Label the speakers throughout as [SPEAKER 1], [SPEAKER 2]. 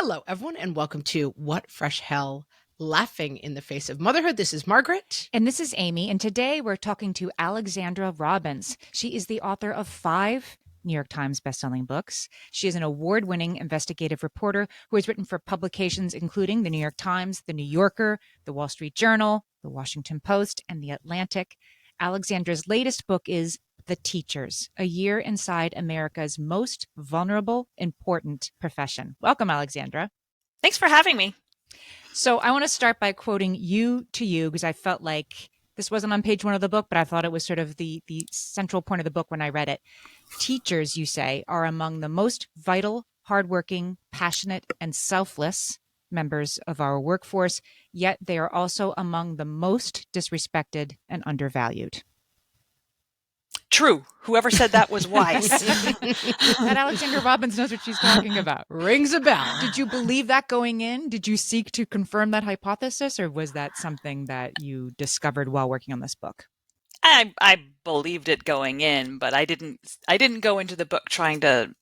[SPEAKER 1] Hello, everyone, and welcome to What Fresh Hell? Laughing in the Face of Motherhood. This is Margaret.
[SPEAKER 2] And this is Amy. And today we're talking to Alexandra Robbins. She is the author of 5 New York Times bestselling books. She is an award-winning investigative reporter who has written for publications including the New York Times, the New Yorker, the Wall Street Journal, the Washington Post, and the Atlantic. Alexandra's latest book is The Teachers, a year inside America's most vulnerable, important profession. Welcome, Alexandra.
[SPEAKER 3] Thanks for having me.
[SPEAKER 2] So I want to start by quoting you to you because I felt like this wasn't on page 1 of the book, but I thought it was sort of the central point of the book when I read it. Teachers, you say, are among the most vital, hardworking, passionate, and selfless members of our workforce, yet they are also among the most disrespected and undervalued.
[SPEAKER 3] True. Whoever said that was wise.
[SPEAKER 2] That Alexandra Robbins knows what she's talking about.
[SPEAKER 1] Rings a bell.
[SPEAKER 2] Did you believe that going in? Did you seek to confirm that hypothesis, or was that something that you discovered while working on this book?
[SPEAKER 3] I believed it going in, but I didn't go into the book trying to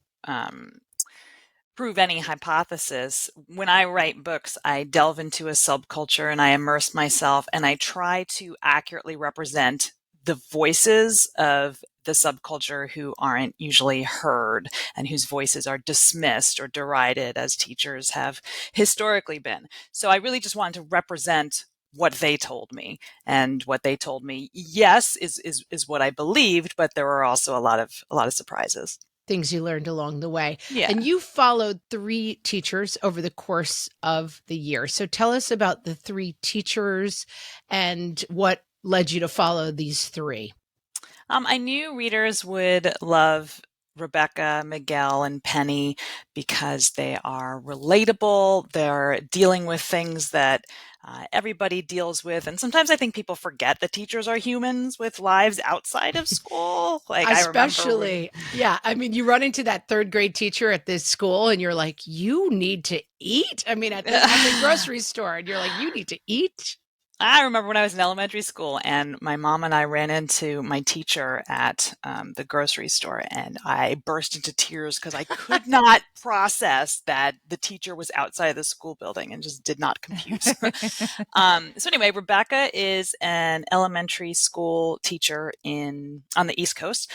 [SPEAKER 3] prove any hypothesis. When I write books, I delve into a subculture and I immerse myself and I try to accurately represent the voices of the subculture who aren't usually heard and whose voices are dismissed or derided as teachers have historically been. So I really just wanted to represent what they told me, and what they told me, yes, is what I believed, but there were also a lot of surprises.
[SPEAKER 1] Things you learned along the way.
[SPEAKER 3] Yeah.
[SPEAKER 1] And you followed 3 teachers over the course of the year. So tell us about the 3 teachers and what led you to follow these 3.
[SPEAKER 3] I knew readers would love Rebecca, Miguel, and Penny because they are relatable. They're dealing with things that everybody deals with. And sometimes I think people forget that teachers are humans with lives outside of school.
[SPEAKER 1] Especially, yeah. I mean, you run into that 3rd grade teacher at this school and you're like, you need to eat. I mean, at the grocery store, and you're like, you need to eat.
[SPEAKER 3] I remember when I was in elementary school and my mom and I ran into my teacher at the grocery store, and I burst into tears because I could not process that the teacher was outside of the school building and just did not compute. So anyway, Rebecca is an elementary school teacher on the East Coast.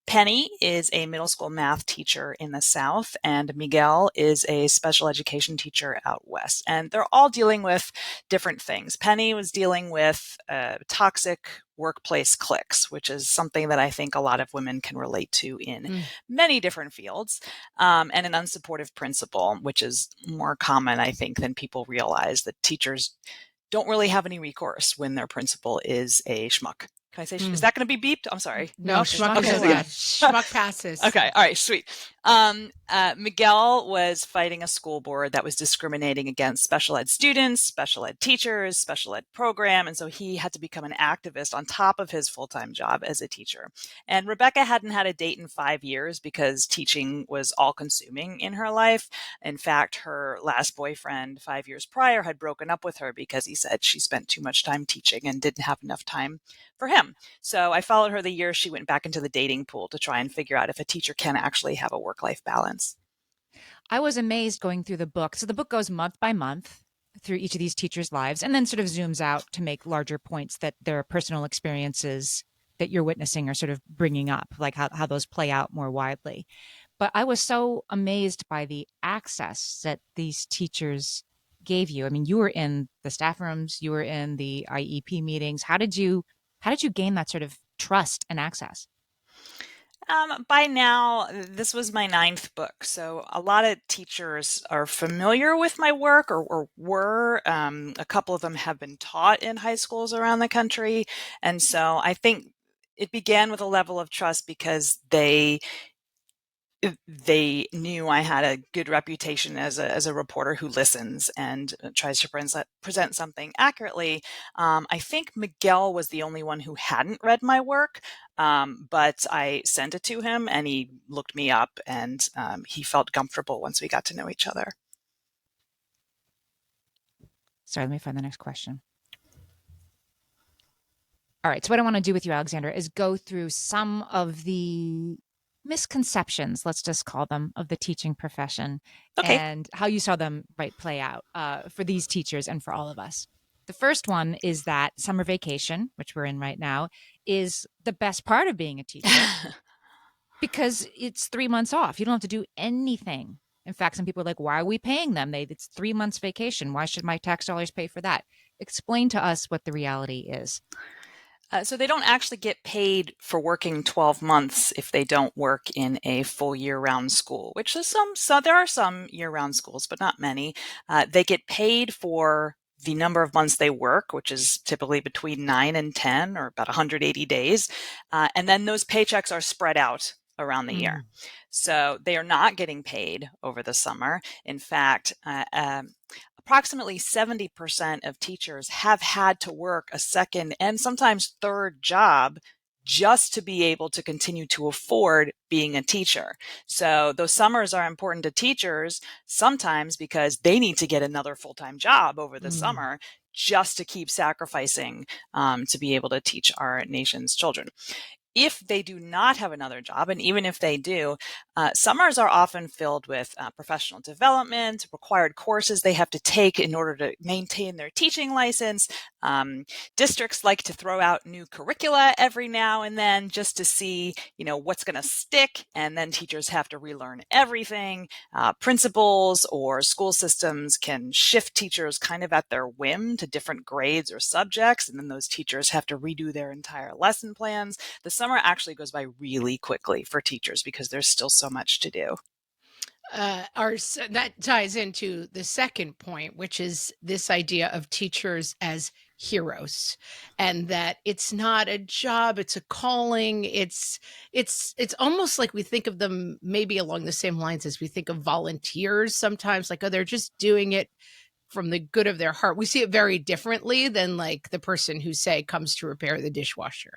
[SPEAKER 3] Penny is a middle school math teacher in the South, and Miguel is a special education teacher out West. And they're all dealing with different things. Penny was dealing with toxic workplace cliques, which is something that I think a lot of women can relate to in many different fields, and an unsupportive principal, which is more common, I think, than people realize, that teachers don't really have any recourse when their principal is a schmuck. Can I say, is that going to be beeped? I'm sorry.
[SPEAKER 1] No, schmuck
[SPEAKER 3] Okay,
[SPEAKER 1] is allowed. Schmuck passes.
[SPEAKER 3] Okay. All right. Sweet. Miguel was fighting a school board that was discriminating against special ed students, special ed teachers, special ed program. And so he had to become an activist on top of his full-time job as a teacher. And Rebecca hadn't had a date in 5 years because teaching was all consuming in her life. In fact, her last boyfriend 5 years prior had broken up with her because he said she spent too much time teaching and didn't have enough time for him. So I followed her the year she went back into the dating pool to try and figure out if a teacher can actually have a work-life balance.
[SPEAKER 2] I was amazed going through the book. So the book goes month by month through each of these teachers' lives and then sort of zooms out to make larger points that their personal experiences that you're witnessing are sort of bringing up, like how those play out more widely. But I was so amazed by the access that these teachers gave you. I mean, you were in the staff rooms, you were in the IEP meetings. How did you gain that sort of trust and access?
[SPEAKER 3] By now, this was my 9th book, so a lot of teachers are familiar with my work or were. A couple of them have been taught in high schools around the country. And so I think it began with a level of trust because they knew I had a good reputation as a reporter who listens and tries to present something accurately. I think Miguel was the only one who hadn't read my work, but I sent it to him and he looked me up, and he felt comfortable once we got to know each other.
[SPEAKER 2] Sorry, let me find the next question. All right. So what I want to do with you, Alexandra, is go through some of the misconceptions, let's just call them, of the teaching profession,
[SPEAKER 3] Okay.
[SPEAKER 2] and how you saw them play out for these teachers and for all of us. The first one is that summer vacation, which we're in right now, is the best part of being a teacher because it's 3 months off. You don't have to do anything. In fact, some people are like, why are we paying them? It's 3 months vacation. Why should my tax dollars pay for that? Explain to us what the reality is.
[SPEAKER 3] So they don't actually get paid for working 12 months if they don't work in a full year-round school, which is so there are some year-round schools, but not many. They get paid for the number of months they work, which is typically between 9 and 10 or about 180 days. And then those paychecks are spread out around the year. So they are not getting paid over the summer. In fact, approximately 70% of teachers have had to work a second and sometimes third job just to be able to continue to afford being a teacher. So those summers are important to teachers sometimes because they need to get another full-time job over the summer just to keep sacrificing to be able to teach our nation's children. If they do not have another job, and even if they do, summers are often filled with professional development, required courses they have to take in order to maintain their teaching license. Districts like to throw out new curricula every now and then just to see, what's going to stick, and then teachers have to relearn everything. Principals or school systems can shift teachers kind of at their whim to different grades or subjects, and then those teachers have to redo their entire lesson plans. The summer actually goes by really quickly for teachers because there's still so much to do.
[SPEAKER 1] That ties into the second point, which is this idea of teachers as heroes, and that it's not a job, it's a calling. It's almost like we think of them maybe along the same lines as we think of volunteers sometimes, like, oh, they're just doing it from the good of their heart. We see it very differently than like the person who, say, comes to repair the dishwasher.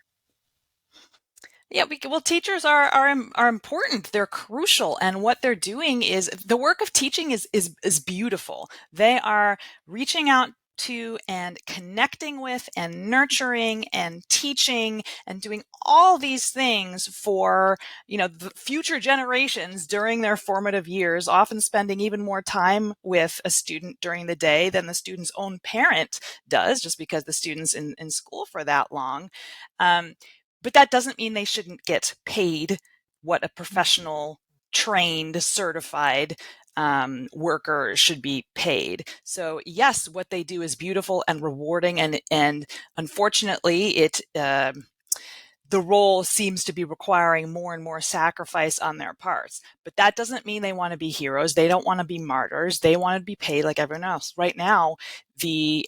[SPEAKER 3] Yeah, well, teachers are important. They're crucial, and what they're doing is the work of teaching is beautiful. They are reaching out to and connecting with and nurturing and teaching and doing all these things for the future generations during their formative years, often spending even more time with a student during the day than the student's own parent does, just because the student's in school for that long. But that doesn't mean they shouldn't get paid what a professional, trained, certified worker should be paid. So yes, what they do is beautiful and rewarding, and unfortunately, the role seems to be requiring more and more sacrifice on their parts. But that doesn't mean they want to be heroes. They don't want to be martyrs. They want to be paid like everyone else. Right now, the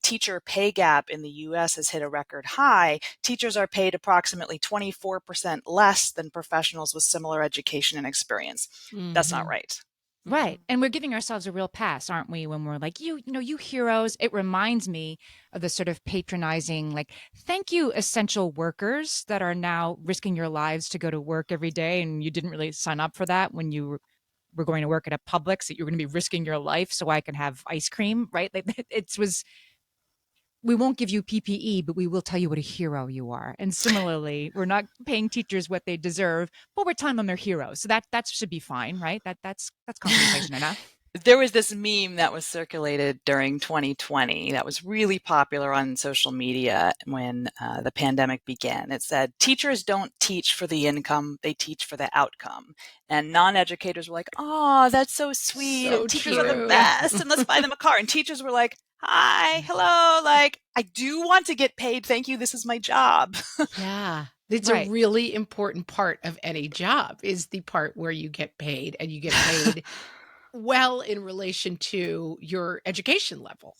[SPEAKER 3] teacher pay gap in the U.S. has hit a record high. Teachers are paid approximately 24% less than professionals with similar education and experience. That's not right.
[SPEAKER 2] Right. And we're giving ourselves a real pass, aren't we, when we're like, you heroes. It reminds me of the sort of patronizing, like, thank you, essential workers that are now risking your lives to go to work every day. And you didn't really sign up for that when you were going to work at a Publix, that you're going to be risking your life so I can have ice cream, right? Like we won't give you PPE, but we will tell you what a hero you are. And similarly, we're not paying teachers what they deserve, but we're telling them they're heroes. So that should be fine, right? That's compensation enough.
[SPEAKER 3] There was this meme that was circulated during 2020 that was really popular on social media when the pandemic began. It said, teachers don't teach for the income, they teach for the outcome. And non-educators were like, oh, that's so sweet.
[SPEAKER 1] So
[SPEAKER 3] And teachers are the
[SPEAKER 1] true.
[SPEAKER 3] best. And let's buy them a car. And teachers were like, hi, hello. Like, I do want to get paid. Thank you. This is my job.
[SPEAKER 1] Yeah. It's
[SPEAKER 2] Right.
[SPEAKER 1] a really important part of any job, is the part where you get paid, and you get paid well in relation to your education level.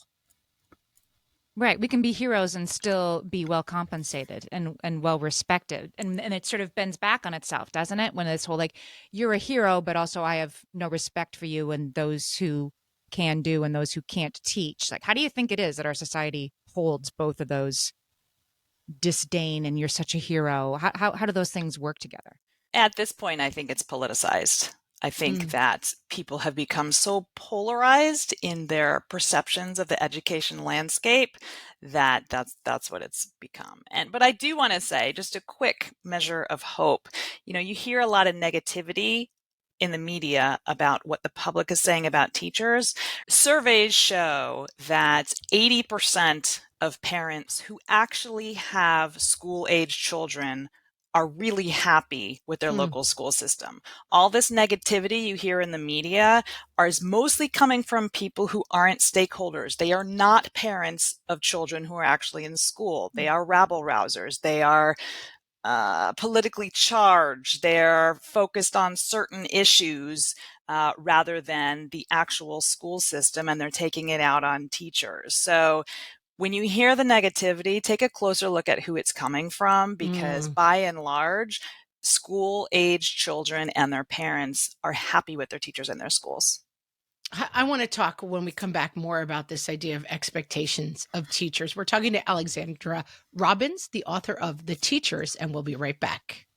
[SPEAKER 2] Right. We can be heroes and still be well compensated and well respected. And it sort of bends back on itself, doesn't it? When this whole, like, you're a hero, but also I have no respect for you and those who can do and those who can't teach. Like, how do you think it is that our society holds both of those disdain and you're such a hero? How do those things work together?
[SPEAKER 3] At this point, I think it's politicized. I think
[SPEAKER 1] Mm.
[SPEAKER 3] that people have become so polarized in their perceptions of the education landscape that that's what it's become. But I do want to say just a quick measure of hope. You hear a lot of negativity in the media about what the public is saying about teachers. Surveys show that 80% of parents who actually have school-age children are really happy with their
[SPEAKER 1] Hmm.
[SPEAKER 3] local school system. All this negativity you hear in the media is mostly coming from people who aren't stakeholders. They are not parents of children who are actually in school. They are rabble rousers. They are politically charged. They're focused on certain issues rather than the actual school system, and they're taking it out on teachers. So when you hear the negativity, take a closer look at who it's coming from, because
[SPEAKER 1] Mm.
[SPEAKER 3] by and large, school-age children and their parents are happy with their teachers in their schools.
[SPEAKER 1] I want to talk when we come back more about this idea of expectations of teachers. We're talking to Alexandra Robbins, the author of The Teachers, and we'll be right back.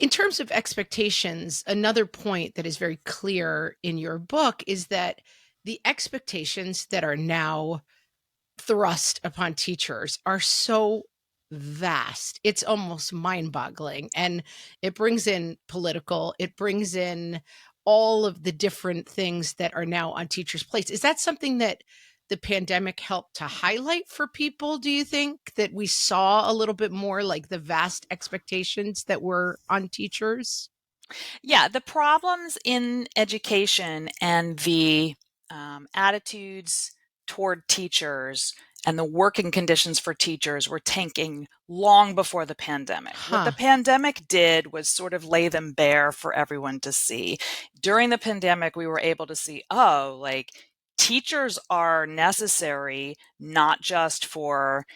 [SPEAKER 1] In terms of expectations, another point that is very clear in your book is that the expectations that are now thrust upon teachers are so vast. It's almost mind-boggling, and it brings in it brings in all of the different things that are now on teachers' plates. Is that something that the pandemic helped to highlight for people, do you think, that we saw a little bit more like the vast expectations that were on teachers?
[SPEAKER 3] Yeah, the problems in education and the attitudes toward teachers and the working conditions for teachers were tanking long before the pandemic. What the
[SPEAKER 1] Huh.
[SPEAKER 3] pandemic did was sort of lay them bare for everyone to see. During the pandemic, we were able to see, oh, like teachers are necessary not just for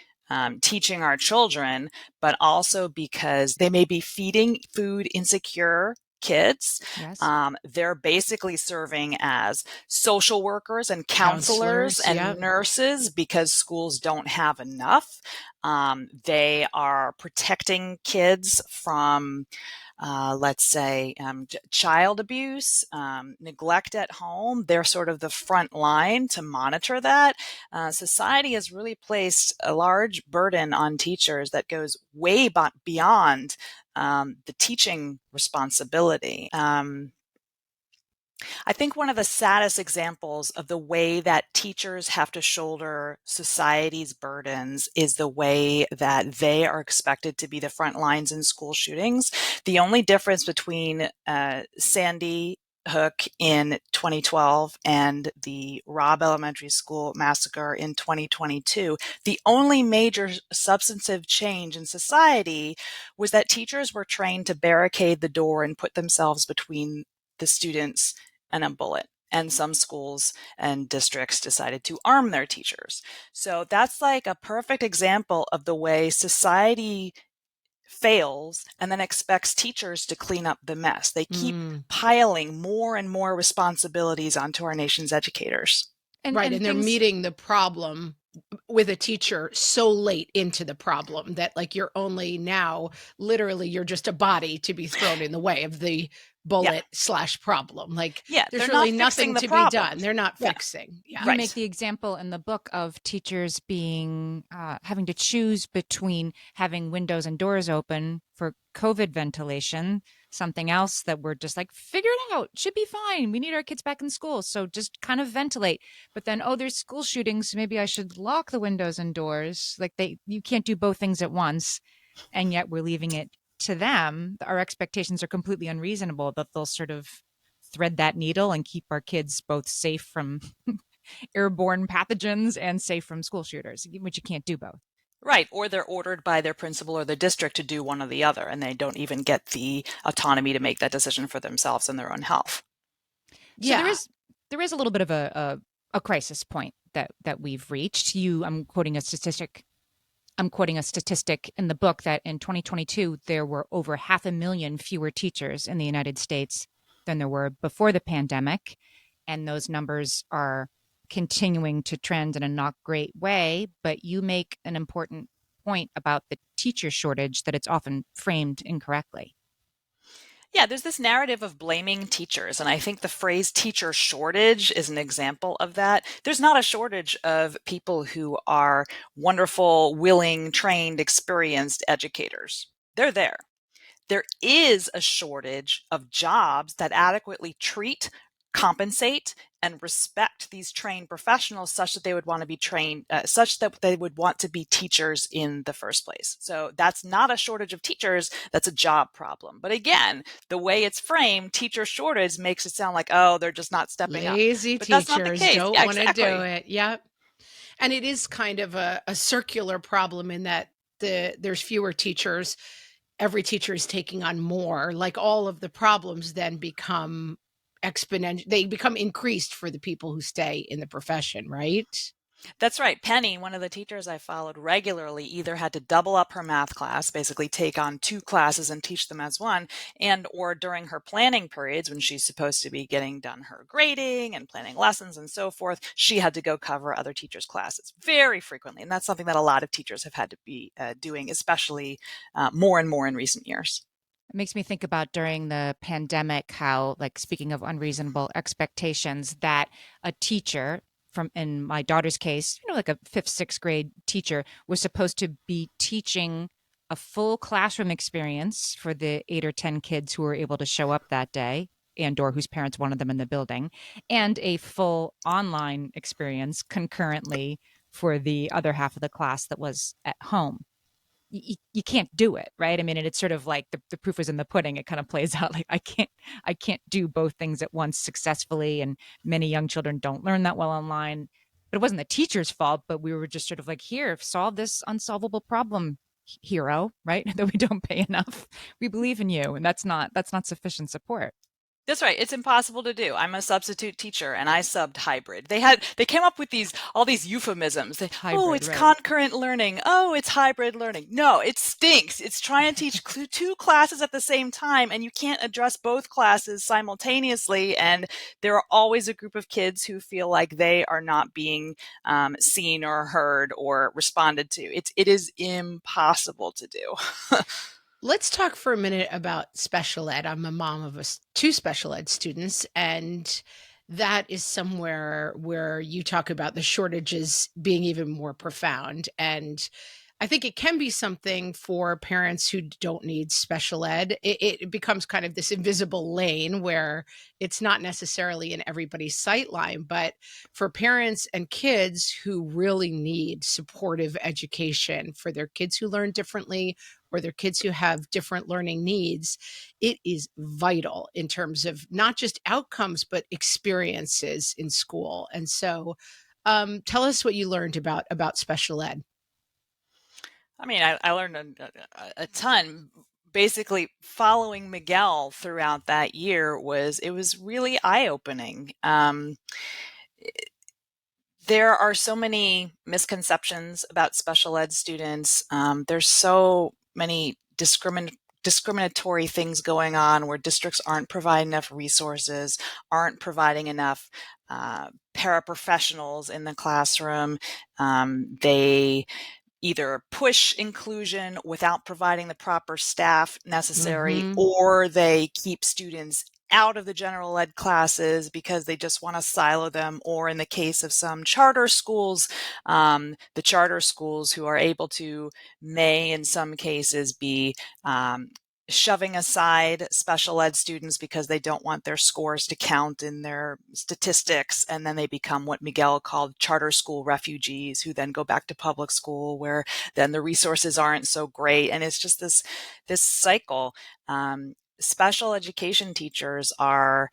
[SPEAKER 3] teaching our children, but also because they may be feeding food insecure kids.
[SPEAKER 2] Yes.
[SPEAKER 3] They're basically serving as social workers and counselors
[SPEAKER 1] Counselors,
[SPEAKER 3] and
[SPEAKER 1] yeah.
[SPEAKER 3] nurses because schools don't have enough. They are protecting kids from let's say, child abuse, neglect at home. They're sort of the front line to monitor that. Society has really placed a large burden on teachers that goes way beyond the teaching responsibility. I think one of the saddest examples of the way that teachers have to shoulder society's burdens is the way that they are expected to be the front lines in school shootings. The only difference between Sandy Hook in 2012 and the Robb Elementary School massacre in 2022, the only major substantive change in society was that teachers were trained to barricade the door and put themselves between the students and a bullet. And some schools and districts decided to arm their teachers. So that's like a perfect example of the way society fails and then expects teachers to clean up the mess. They keep
[SPEAKER 1] Mm.
[SPEAKER 3] piling more and more responsibilities onto our nation's educators.
[SPEAKER 1] Right,
[SPEAKER 2] And
[SPEAKER 1] and they're
[SPEAKER 2] things
[SPEAKER 1] meeting the problem with a teacher so late into the problem that, like, you're only now literally, you're just a body to be thrown in the way of the
[SPEAKER 3] Yeah.
[SPEAKER 1] bullet/problem. Like,
[SPEAKER 3] Yeah.
[SPEAKER 1] there's
[SPEAKER 3] They're not
[SPEAKER 1] really
[SPEAKER 3] fixing
[SPEAKER 1] nothing
[SPEAKER 3] the
[SPEAKER 1] to be
[SPEAKER 3] problem.
[SPEAKER 1] done. They're not
[SPEAKER 3] Yeah.
[SPEAKER 1] fixing. Yeah.
[SPEAKER 2] you make
[SPEAKER 3] Right.
[SPEAKER 2] the example in the book of teachers being having to choose between having windows and doors open for COVID ventilation, something else that we're just like, figure it out, should be fine. We need our kids back in school, so just kind of ventilate. But then, oh, there's school shootings, so maybe I should lock the windows and doors. Like you can't do both things at once, and yet we're leaving it to them. Our expectations are completely unreasonable that they'll sort of thread that needle and keep our kids both safe from airborne pathogens and safe from school shooters, which you can't do both.
[SPEAKER 3] Right. Or they're ordered by their principal or the district to do one or the other, and they don't even get the autonomy to make that decision for themselves and their own health.
[SPEAKER 2] So
[SPEAKER 1] Yeah.
[SPEAKER 2] there is a little bit of a crisis point that we've reached. I'm quoting a statistic in the book that in 2022 there were over 500,000 fewer teachers in the United States than there were before the pandemic, and those numbers are continuing to trend in a not great way. But you make an important point about the teacher shortage, that it's often framed incorrectly.
[SPEAKER 3] Yeah, there's this narrative of blaming teachers, and I think the phrase teacher shortage is an example of that. There's not a shortage of people who are wonderful, willing, trained, experienced educators. They're there. There is a shortage of jobs that adequately treat, compensate, and respect these trained professionals such that they would want to be trained, such that they would want to be teachers in the first place. So that's not a shortage of teachers, that's a job problem. But again, the way it's framed, teacher shortage makes it sound like, oh, they're just not stepping up.
[SPEAKER 1] Lazy
[SPEAKER 3] But that's not the
[SPEAKER 1] teachers
[SPEAKER 3] case.
[SPEAKER 1] don't
[SPEAKER 3] Yeah,
[SPEAKER 1] want to do
[SPEAKER 3] exactly.
[SPEAKER 1] it. Yep. And it is kind of a circular problem in that there's fewer teachers. Every teacher is taking on more. Like all of the problems then become exponential. They become increased for the people who stay in the profession, right?
[SPEAKER 3] That's right. Penny, one of the teachers I followed regularly, either had to double up her math class, basically take on two classes and teach them as one, and or during her planning periods when she's supposed to be getting done her grading and planning lessons and so forth, she had to go cover other teachers' classes very frequently. And that's something that a lot of teachers have had to be doing, especially more and more in recent years.
[SPEAKER 2] It makes me think about during the pandemic how, like, speaking of unreasonable expectations, that a teacher, from in my daughter's case, like a fifth, sixth grade teacher, was supposed to be teaching a full classroom experience for the 8 or 10 kids who were able to show up that day and or whose parents wanted them in the building, and a full online experience concurrently for the other half of the class that was at home. You can't do it, right? I mean, and it's sort of like the proof is in the pudding. It kind of plays out like I can't do both things at once successfully, and many young children don't learn that well online. But it wasn't the teacher's fault, but we were just sort of like, here, solve this unsolvable problem, hero, right? That we don't pay enough. We believe in you, and that's not sufficient support.
[SPEAKER 3] That's right. It's impossible to do. I'm a substitute teacher and I subbed hybrid. They came up with all these euphemisms. Oh,
[SPEAKER 2] Hybrid,
[SPEAKER 3] it's
[SPEAKER 2] right?
[SPEAKER 3] concurrent learning. Oh, it's hybrid learning. No, it stinks. It's trying to teach two classes at the same time and you can't address both classes simultaneously. And there are always a group of kids who feel like they are not being seen or heard or responded to. It is impossible to do.
[SPEAKER 1] Let's talk for a minute about special ed. I'm a mom of two special ed students, and that is somewhere where you talk about the shortages being even more profound. And I think it can be something for parents who don't need special ed. It becomes kind of this invisible lane where it's not necessarily in everybody's sight line, but for parents and kids who really need supportive education for their kids who learn differently or their kids who have different learning needs, it is vital in terms of not just outcomes, but experiences in school. And so tell us what you learned about special ed.
[SPEAKER 3] I mean, I learned a ton. Basically, following Miguel throughout that year was really eye-opening. There are so many misconceptions about special ed students. There's so many discriminatory things going on where districts aren't providing enough resources, aren't providing enough paraprofessionals in the classroom. They either push inclusion without providing the proper staff necessary,
[SPEAKER 1] Mhm.
[SPEAKER 3] or they keep students out of the general ed classes because they just want to silo them, or in the case of some charter schools, the charter schools who are able to may in some cases be shoving aside special ed students because they don't want their scores to count in their statistics. And then they become what Miguel called charter school refugees, who then go back to public school where then the resources aren't so great. And it's just this cycle. Special education teachers are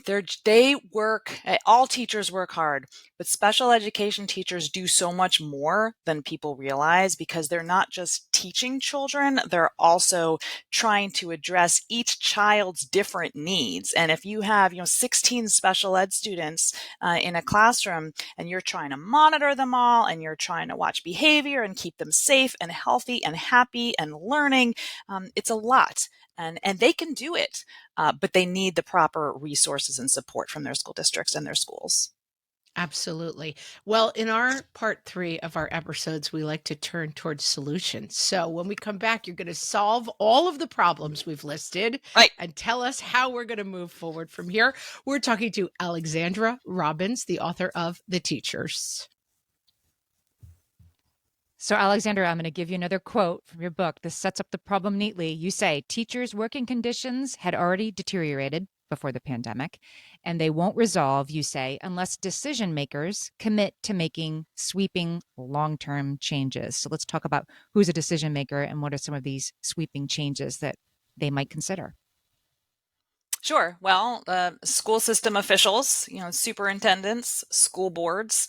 [SPEAKER 3] they work, all teachers work hard, but special education teachers do so much more than people realize because they're not just teaching children, they're also trying to address each child's different needs. And if you have, 16 special ed students in a classroom and you're trying to monitor them all and you're trying to watch behavior and keep them safe and healthy and happy and learning, it's a lot. And they can do it. But they need the proper resources and support from their school districts and their schools.
[SPEAKER 1] Absolutely. Well, in our part 3 of our episodes, we like to turn towards solutions. So when we come back, you're going to solve all of the problems we've listed
[SPEAKER 3] Right.
[SPEAKER 1] and tell us how we're going to move forward from here. We're talking to Alexandra Robbins, the author of The Teachers.
[SPEAKER 2] So, Alexandra, I'm going to give you another quote from your book. This sets up the problem neatly. You say teachers' working conditions had already deteriorated before the pandemic, and they won't resolve, you say, unless decision makers commit to making sweeping long term changes. So, let's talk about who's a decision maker and what are some of these sweeping changes that they might consider.
[SPEAKER 3] Sure. Well, school system officials, superintendents, school boards,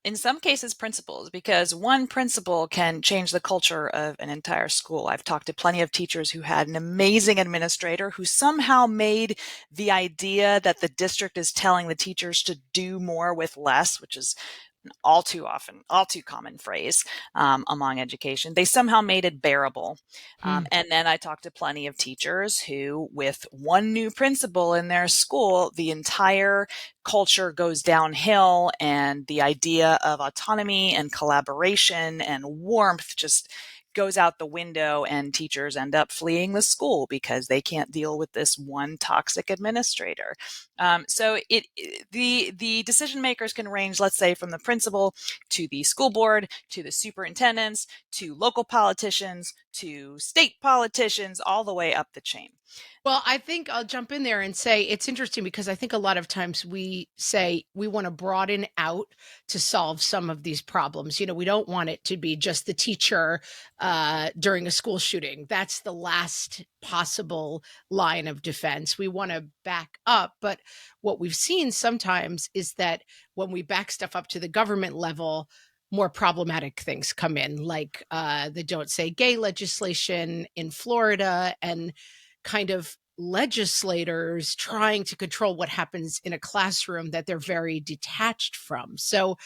[SPEAKER 3] in some cases, principals, because one principal can change the culture of an entire school. I've talked to plenty of teachers who had an amazing administrator who somehow made the idea that the district is telling the teachers to do more with less, which is all too often, all too common phrase among education. They somehow made it bearable. And then I talked to plenty of teachers who, with one new principal in their school, the entire culture goes downhill and the idea of autonomy and collaboration and warmth just goes out the window, and teachers end up fleeing the school because they can't deal with this one toxic administrator. So the decision makers can range, let's say, from the principal to the school board, to the superintendents, to local politicians, to state politicians, all the way up the chain.
[SPEAKER 1] Well, I think I'll jump in there and say it's interesting because I think a lot of times we say we want to broaden out to solve some of these problems. We don't want it to be just the teacher during a school shooting. That's the last possible line of defense. We want to back up. But what we've seen sometimes is that when we back stuff up to the government level, more problematic things come in, like the Don't Say Gay legislation in Florida and kind of legislators trying to control what happens in a classroom that they're very detached from. So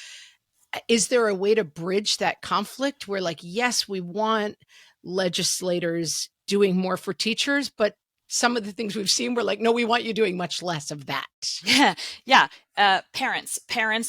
[SPEAKER 1] is there a way to bridge that conflict where, like, yes, we want legislators doing more for teachers, but some of the things we've seen, we're like, no, we want you doing much less of that.
[SPEAKER 3] Yeah. Parents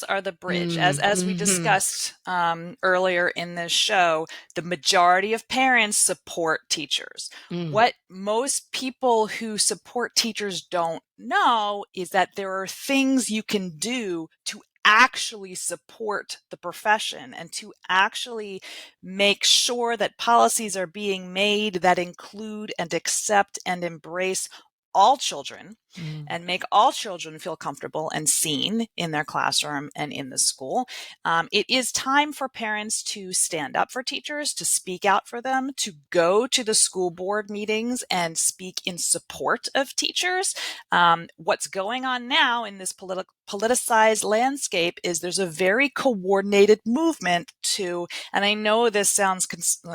[SPEAKER 3] are the bridge. As we discussed earlier in this show, the majority of parents support teachers. What most people who support teachers don't know is that there are things you can do to actually support the profession and to actually make sure that policies are being made that include and accept and embrace all children and make all children feel comfortable and seen in their classroom and in the school. It is time for parents to stand up for teachers, to speak out for them, to go to the school board meetings and speak in support of teachers. What's going on now in this politicized landscape is there's a very coordinated movement to, and I know this sounds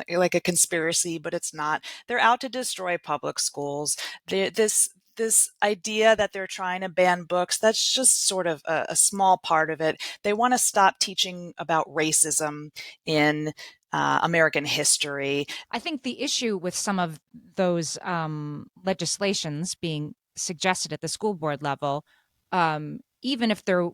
[SPEAKER 3] like a conspiracy, but it's not. They're out to destroy public schools. This idea that they're trying to ban books, that's just sort of a small part of it. They want to stop teaching about racism in American history.
[SPEAKER 2] I think the issue with some of those legislations being suggested at the school board level, even if they're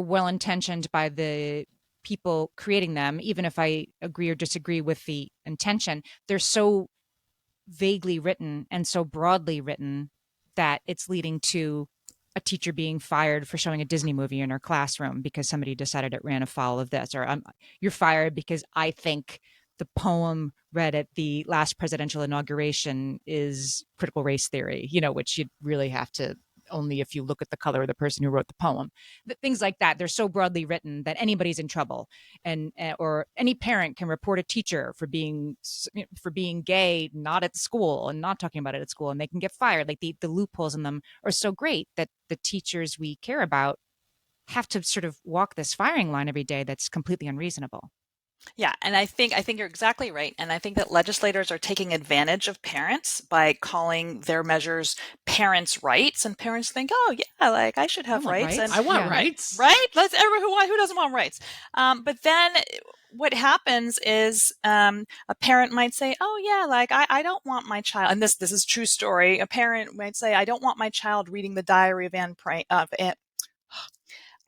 [SPEAKER 2] well intentioned by the people creating them, even if I agree or disagree with the intention, they're so vaguely written and so broadly written that it's leading to a teacher being fired for showing a Disney movie in her classroom because somebody decided it ran afoul of this, or you're fired because I think the poem read at the last presidential inauguration is critical race theory, which you'd really have to only if you look at the color of the person who wrote the poem. Things like that, they're so broadly written that anybody's in trouble, and or any parent can report a teacher for being gay, not at school and not talking about it at school, and they can get fired. Like the loopholes in them are so great that the teachers we care about have to sort of walk this firing line every day that's completely unreasonable.
[SPEAKER 3] Yeah, and I think you're exactly right. And I think that legislators are taking advantage of parents by calling their measures parents' rights, and parents think, "Oh, yeah, like I should have rights." And
[SPEAKER 1] I want rights.
[SPEAKER 3] Right? Who doesn't want rights? But then what happens is a parent might say, "Oh, yeah, like I don't want my child," and this is true story. A parent might say, "I don't want my child reading the Diary of Anne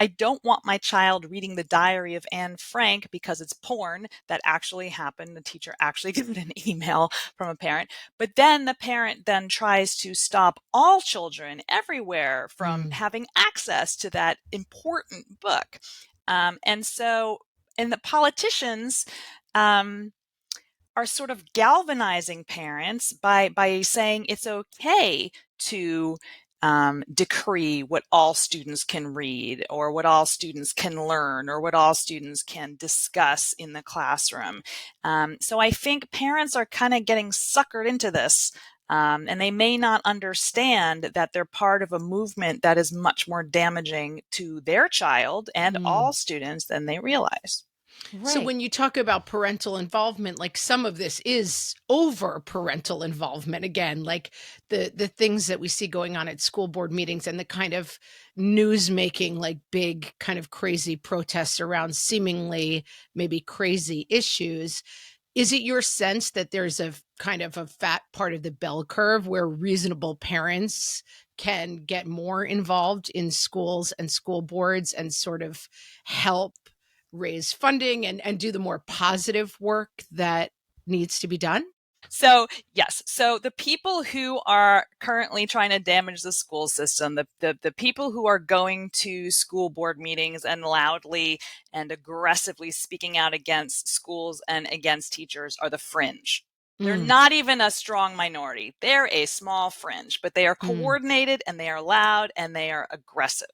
[SPEAKER 3] I don't want my child reading the diary of Anne Frank because it's porn. That actually happened. The teacher actually got an email from a parent. But then the parent then tries to stop all children everywhere from having access to that important book. And the politicians are sort of galvanizing parents by saying it's okay to decree what all students can read, or what all students can learn, or what all students can discuss in the classroom. So I think parents are kind of getting suckered into this. And they may not understand that they're part of a movement that is much more damaging to their child and all students than they realize.
[SPEAKER 2] Right.
[SPEAKER 1] So when you talk about parental involvement, like some of this is over parental involvement again, like the things that we see going on at school board meetings and the kind of news making, like big kind of crazy protests around seemingly maybe crazy issues. Is it your sense that there's a kind of a fat part of the bell curve where reasonable parents can get more involved in schools and school boards and sort of help raise funding and do the more positive work that needs to be done?
[SPEAKER 3] So, yes. So the people who are currently trying to damage the school system, the people who are going to school board meetings and loudly and aggressively speaking out against schools and against teachers are the fringe. They're not even a strong minority. They're a small fringe, but they are coordinated and they are loud and they are aggressive.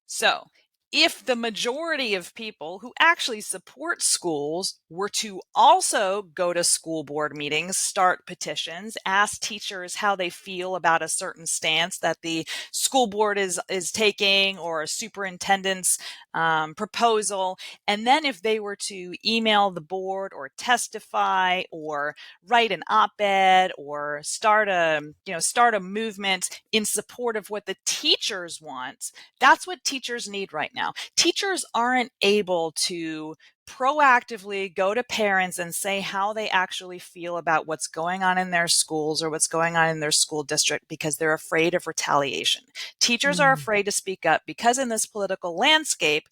[SPEAKER 3] So if the majority of people who actually support schools were to also go to school board meetings, start petitions, ask teachers how they feel about a certain stance that the school board is taking, or a superintendent's proposal, and then if they were to email the board or testify or write an op-ed or start a movement in support of what the teachers want, that's what teachers need right now. Teachers aren't able to proactively go to parents and say how they actually feel about what's going on in their schools or what's going on in their school district because they're afraid of retaliation. Teachers are afraid to speak up because in this political landscape,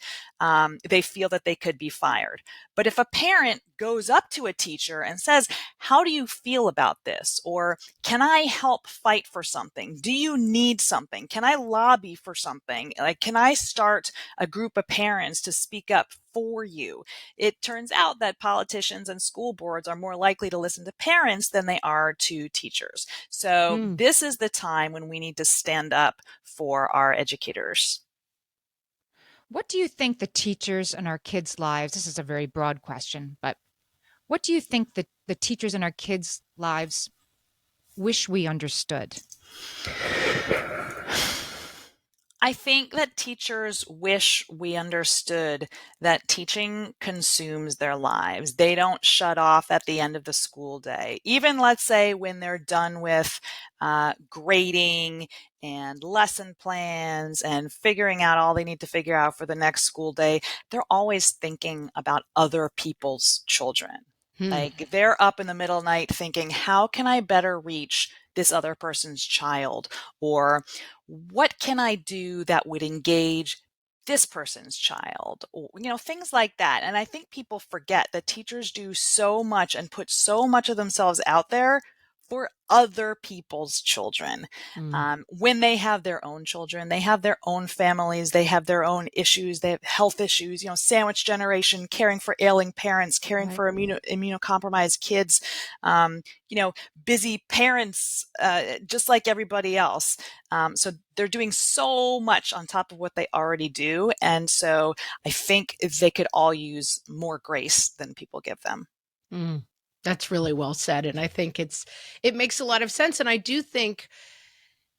[SPEAKER 3] they feel that they could be fired. But if a parent goes up to a teacher and says, how do you feel about this? Or can I help fight for something? Do you need something? Can I lobby for something? Like, can I start a group of parents to speak up for you? It turns out that politicians and school boards are more likely to listen to parents than they are to teachers. So this is the time when we need to stand up for our educators.
[SPEAKER 2] What do you think the teachers in our kids' lives, this is a very broad question, but what do you think that the teachers in our kids' lives wish we understood?
[SPEAKER 3] I think that teachers wish we understood that teaching consumes their lives. They don't shut off at the end of the school day. Even, let's say, when they're done with grading and lesson plans and figuring out all they need to figure out for the next school day, they're always thinking about other people's children. Like, they're up in the middle of the night thinking, how can I better reach this other person's child? Or what can I do that would engage this person's child? Or, things like that. And I think people forget that teachers do so much and put so much of themselves out there for other people's children. When they have their own children, they have their own families, they have their own issues, they have health issues, sandwich generation, caring for ailing parents, caring for immunocompromised kids, busy parents, just like everybody else. So they're doing so much on top of what they already do. And so I think they could all use more grace than people give them.
[SPEAKER 1] That's really well said. And I think it makes a lot of sense. And I do think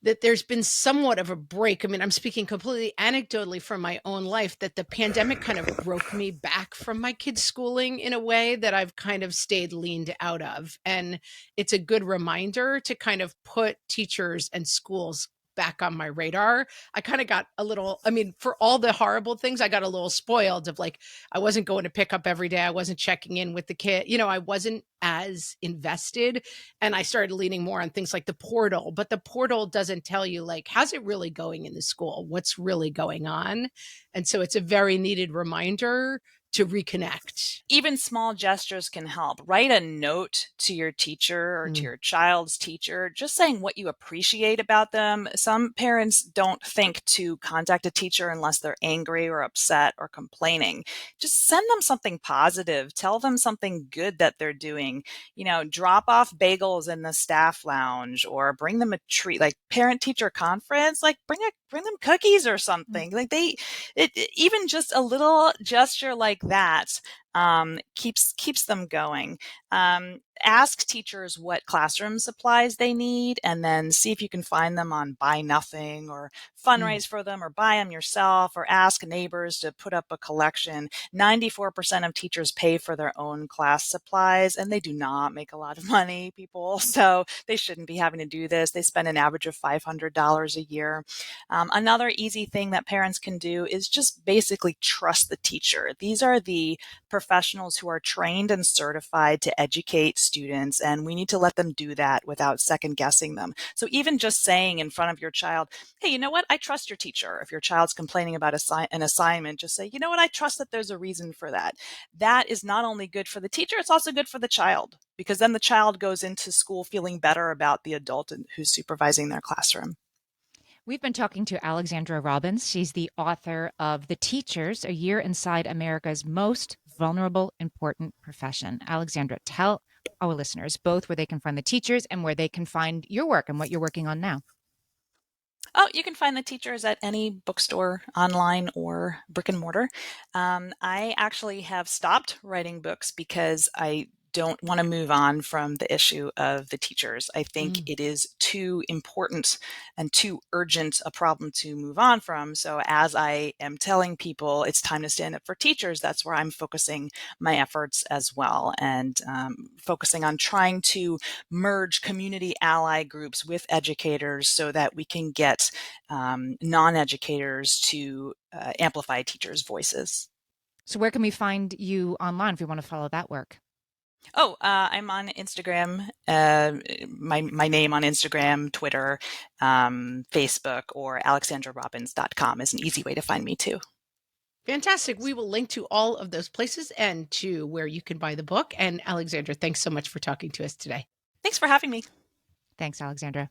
[SPEAKER 1] that there's been somewhat of a break. I mean, I'm speaking completely anecdotally from my own life, that the pandemic kind of broke me back from my kids' schooling in a way that I've kind of stayed leaned out of. And it's a good reminder to kind of put teachers and schools back on my radar. I kind of got a little, I mean, for all the horrible things, I got a little spoiled of like, I wasn't going to pick up every day. I wasn't checking in with the kid. You know, I wasn't as invested. And I started leaning more on things like the portal, but the portal doesn't tell you like, how's it really going in the school? What's really going on? And so it's a very needed reminder to reconnect.
[SPEAKER 3] Even small gestures can help. Write a note to your teacher or to your child's teacher, just saying what you appreciate about them. Some parents don't think to contact a teacher unless they're angry or upset or complaining. Just send them something positive. Tell them something good that they're doing. You know, drop off bagels in the staff lounge or bring them a treat, like parent teacher conference, like bring them cookies or something. Like even just a little gesture like that keeps them going. Ask teachers what classroom supplies they need, and then see if you can find them on Buy Nothing, or fundraise for them, or buy them yourself, or ask neighbors to put up a collection. 94% of teachers pay for their own class supplies, and they do not make a lot of money, people. So they shouldn't be having to do this. They spend an average of $500 a year. Another easy thing that parents can do is just basically trust the teacher. These are the professionals who are trained and certified to educate students, and we need to let them do that without second guessing them. So even just saying in front of your child, hey, you know what? I trust your teacher. If your child's complaining about an assignment, just say, you know what? I trust that there's a reason for that. That is not only good for the teacher, it's also good for the child, because then the child goes into school feeling better about the adult who's supervising their classroom.
[SPEAKER 2] We've been talking to Alexandra Robbins. She's the author of The Teachers, A Year Inside America's Most Vulnerable, Important Profession. Alexandra, tell our listeners both where they can find The Teachers and where they can find your work and what you're working on now.
[SPEAKER 3] Oh, you can find The Teachers at any bookstore, online or brick and mortar. I actually have stopped writing books because I don't want to move on from the issue of the teachers. I think it is too important and too urgent a problem to move on from. So as I am telling people it's time to stand up for teachers, that's where I'm focusing my efforts as well, and focusing on trying to merge community ally groups with educators so that we can get non-educators to amplify teachers' voices.
[SPEAKER 2] So where can we find you online if we want to follow that work?
[SPEAKER 3] Oh, I'm on Instagram, my name on Instagram, Twitter, Facebook, or alexandrarobbins.com is an easy way to find me too.
[SPEAKER 1] Fantastic. We will link to all of those places and to where you can buy the book. And Alexandra, thanks so much for talking to us today.
[SPEAKER 3] Thanks for having me.
[SPEAKER 2] Thanks, Alexandra.